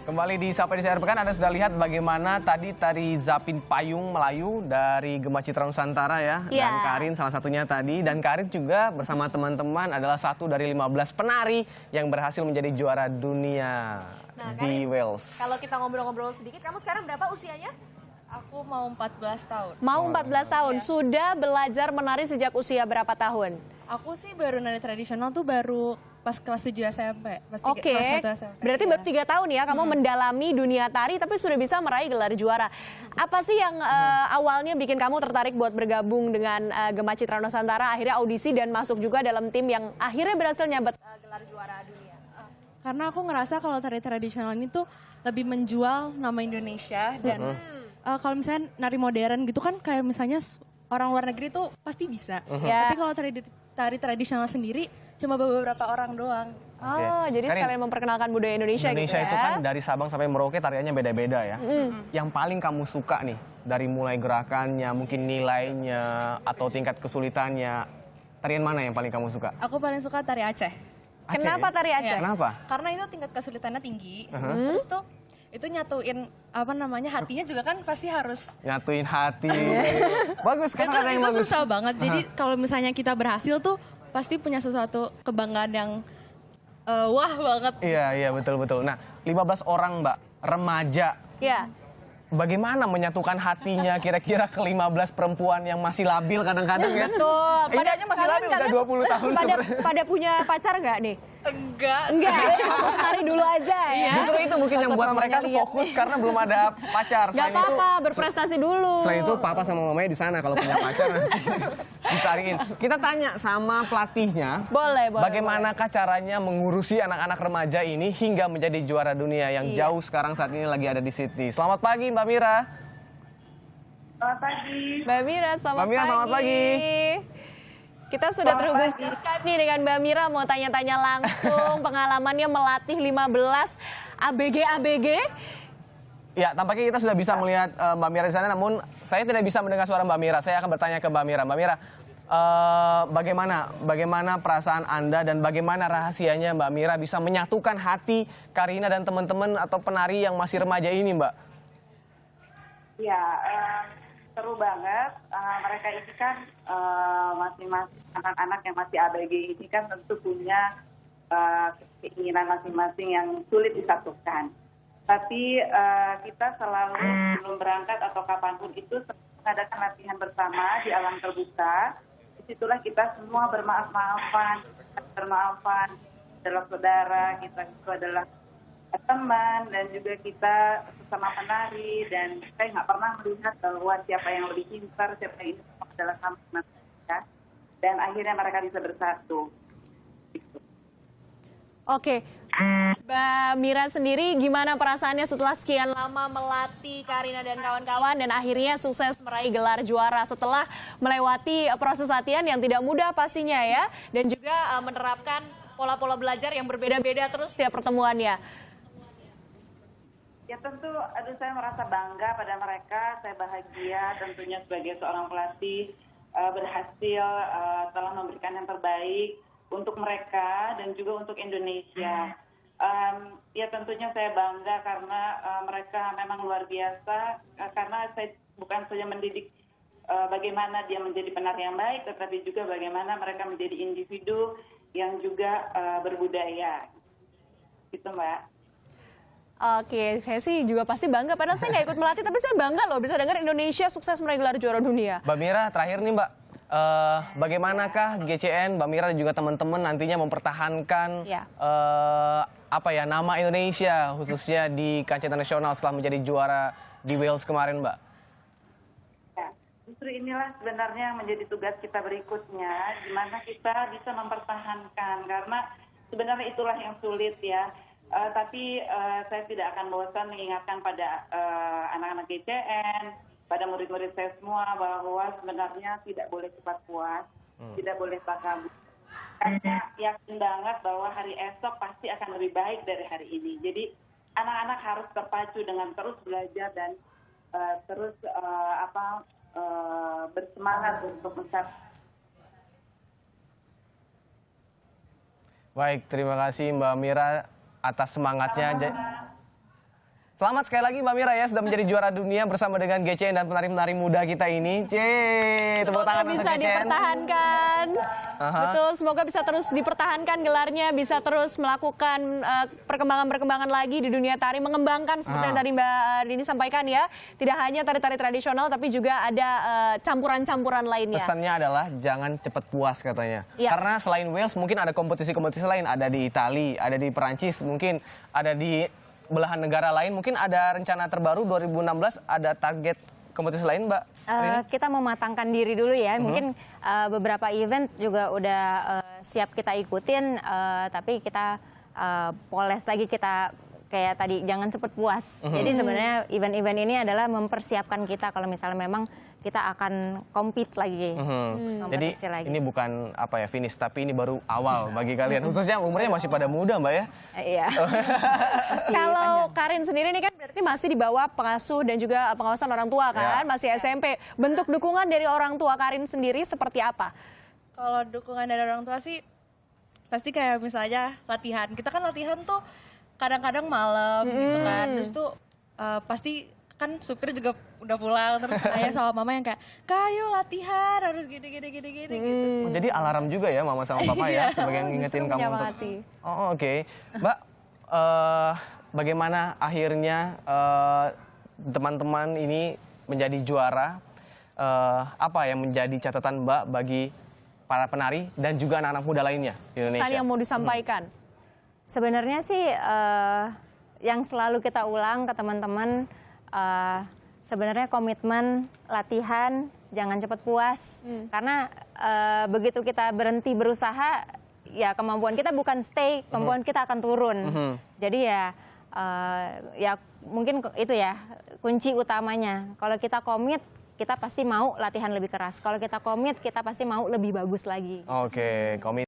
Kembali di Sapa di Akhir Pekan, Anda sudah lihat bagaimana tadi tari Zapin Payung Melayu dari Gema Citra Nusantara ya. Dan Karin salah satunya tadi. Dan Karin juga bersama teman-teman adalah satu dari 15 penari yang berhasil menjadi juara dunia di Wales. Kalau kita ngobrol-ngobrol sedikit, kamu sekarang berapa usianya? Aku mau 14 tahun. Mau 14 tahun. Ya. Sudah belajar menari sejak usia berapa tahun? Aku sih baru nari tradisional tuh baru pas kelas 7 SMP. Oke, berarti baru 3 tahun ya kamu mendalami dunia tari tapi sudah bisa meraih gelar juara. Apa sih yang awalnya bikin kamu tertarik buat bergabung dengan Gema Citra Nusantara, akhirnya audisi dan masuk juga dalam tim yang akhirnya berhasil nyabet gelar juara dunia? Karena aku ngerasa kalau tari tradisional ini tuh lebih menjual nama Indonesia dan kalau misalnya nari modern gitu kan kayak misalnya orang luar negeri tuh pasti bisa. Tapi kalau tari tradisional sendiri cuma beberapa orang doang. Oh, jadi Karin, sekalian memperkenalkan budaya Indonesia gitu ya. Indonesia itu kan dari Sabang sampai Merauke tariannya beda-beda ya. Yang paling kamu suka nih dari mulai gerakannya, mungkin nilainya atau tingkat kesulitannya, tarian mana yang paling kamu suka? Aku paling suka tari Aceh. Kenapa tari Aceh? Kenapa? Karena itu tingkat kesulitannya tinggi. Terus tuh itu nyatuin apa namanya hatinya juga kan pasti harus nyatuin hati. Bagus kan, kata yang bagus. Itu susah banget. Jadi kalau misalnya kita berhasil tuh pasti punya sesuatu kebanggaan yang wah banget. Iya betul. Nah, 15 orang Mbak, remaja. Iya. Bagaimana menyatukan hatinya kira-kira ke 15 perempuan yang masih labil kadang-kadang ya? Betul. Ini aja masih labil udah 20 tahun sebenarnya. Pada punya pacar nggak nih? Enggak. Fokus nari dulu aja ya. Justru itu mungkin yang buat mereka tuh fokus karena belum ada pacar. Gak apa-apa, berprestasi dulu. Selain itu papa sama mamanya di sana kalau punya pacar nanti dicariin. Kita tanya sama pelatihnya. Boleh. Bagaimanakah caranya mengurusi anak-anak remaja ini hingga menjadi juara dunia yang jauh sekarang saat ini lagi ada di Sydney. Selamat pagi Mbak Mira. Selamat pagi. Mbak Mira, selamat pagi. Kita sudah terhubung di Skype nih dengan Mbak Mira, mau tanya-tanya langsung pengalamannya melatih 15 ABG. Ya, tampaknya kita sudah bisa melihat Mbak Mira di sana, namun saya tidak bisa mendengar suara Mbak Mira. Saya akan bertanya ke Mbak Mira. Mbak Mira, bagaimana perasaan Anda dan bagaimana rahasianya Mbak Mira bisa menyatukan hati Karina dan teman-teman atau penari yang masih remaja ini, Mbak? Ya, seru banget. Mereka ini kan masing-masing anak-anak yang masih ABG ini kan tentu punya keinginan masing-masing yang sulit disatukan. Tapi kita selalu sebelum berangkat atau kapanpun itu mengadakan latihan bersama di alam terbuka. Disitulah kita semua bermaaf-maafan adalah saudara, kita itu adalah teman dan juga kita sesama penari dan saya nggak pernah melihat bahwa siapa yang lebih pintar, siapa yang ini semua adalah sama kita dan akhirnya mereka bisa bersatu. Gitu. Oke, Mbak Mira sendiri gimana perasaannya setelah sekian lama melatih Karina dan kawan-kawan dan akhirnya sukses meraih gelar juara setelah melewati proses latihan yang tidak mudah pastinya ya dan juga menerapkan pola-pola belajar yang berbeda-beda terus setiap pertemuannya. Ya tentu, saya merasa bangga pada mereka, saya bahagia tentunya sebagai seorang pelatih berhasil telah memberikan yang terbaik untuk mereka dan juga untuk Indonesia. Ya tentunya saya bangga karena mereka memang luar biasa, karena saya bukan saja mendidik bagaimana dia menjadi penari yang baik, tetapi juga bagaimana mereka menjadi individu yang juga berbudaya. Gitu Mbak. Oke, saya sih juga pasti bangga. Padahal saya nggak ikut melatih, tapi saya bangga loh bisa dengar Indonesia sukses meraih gelar juara dunia. Mbak Mira, terakhir nih Mbak, bagaimanakah GCN, Mbak Mira dan juga teman-teman nantinya mempertahankan nama Indonesia khususnya di kancah internasional setelah menjadi juara di Wales kemarin, Mbak? Ya, justru inilah sebenarnya yang menjadi tugas kita berikutnya, di mana kita bisa mempertahankan karena sebenarnya itulah yang sulit ya. Tapi saya tidak akan bosan mengingatkan pada anak-anak GCN, pada murid-murid saya semua bahwa sebenarnya tidak boleh cepat puas, tidak boleh takabur. Karena yakin banget bahwa hari esok pasti akan lebih baik dari hari ini. Jadi anak-anak harus terpacu dengan terus belajar dan terus bersemangat untuk mencapai. Baik, terima kasih Mbak Mira atas semangatnya. Selamat sekali lagi Mbak Mira ya, sudah menjadi juara dunia bersama dengan GCN dan penari-penari muda kita ini. Tepuk tangan bisa untuk GCN. dipertahankan. Betul, semoga bisa terus dipertahankan gelarnya, bisa terus melakukan perkembangan-perkembangan lagi di dunia tari, mengembangkan seperti yang tadi Mbak Dini sampaikan ya. Tidak hanya tari-tari tradisional, tapi juga ada campuran-campuran lainnya. Pesannya adalah jangan cepat puas katanya. Ya. Karena selain Wales mungkin ada kompetisi-kompetisi lain, ada di Italia, ada di Perancis, mungkin ada di belahan negara lain. Mungkin ada rencana terbaru 2016, ada target kompetisi lain, Mbak? Kita mematangkan diri dulu ya. Mungkin beberapa event juga udah siap kita ikutin, tapi kita poles lagi, kita kayak tadi jangan cepat puas. Jadi sebenarnya event-event ini adalah mempersiapkan kita kalau misalnya memang kita akan compete lagi. Jadi ini bukan apa ya finish, tapi ini baru awal bagi kalian. Khususnya umurnya masih pada muda, Mbak ya. Iya. Kalau Karin sendiri ini kan berarti masih di bawah pengasuh dan juga pengawasan orang tua kan, masih SMP. Bentuk dukungan dari orang tua Karin sendiri seperti apa? Kalau dukungan dari orang tua sih pasti kayak misalnya latihan. Kita kan latihan tuh kadang-kadang malam gitu kan. Terus tuh pasti kan supir juga udah pulang, terus ayah sama mama yang kayak, kayu latihan harus gini gitu. Jadi alarm juga ya mama sama papa ya, sebagai yang ngingetin kamu untuk. Oh oke. Mbak, bagaimana akhirnya teman-teman ini menjadi juara? Apa yang menjadi catatan Mbak bagi para penari dan juga anak-anak muda lainnya di Indonesia? Pesan yang mau disampaikan? Sebenarnya sih yang selalu kita ulang ke teman-teman, sebenarnya komitmen, latihan, jangan cepat puas. Karena begitu kita berhenti berusaha, ya kemampuan kita bukan stay, kemampuan kita akan turun. Jadi ya mungkin itu ya kunci utamanya. Kalau kita komit, kita pasti mau latihan lebih keras. Kalau kita komit, kita pasti mau lebih bagus lagi. Oke, komit.